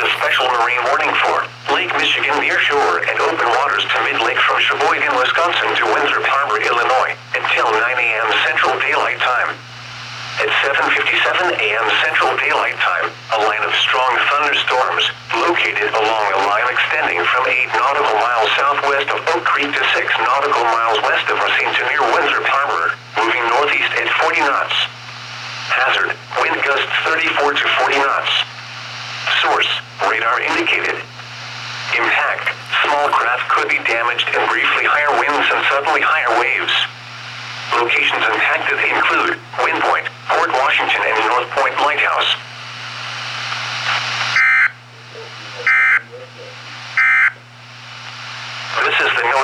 a special marine warning for Lake Michigan near shore and open waters to mid-lake from Sheboygan, Wisconsin to Winthrop Harbor, Illinois, until 9 a.m. Central Daylight Time. At 7:57 a.m. Central Daylight Time, a line of strong thunderstorms, located along a line extending from 8 nautical miles southwest of Oak Creek to 6 nautical miles west of Racine to near Winthrop Harbor, moving northeast at 40 knots. Hazard, wind gusts 34 to 40 knots. Source, radar indicated. Impact, small craft could be damaged and briefly higher winds and suddenly higher waves. Locations impacted include Wind Point, Port Washington and North Point Lighthouse. This is the NOAA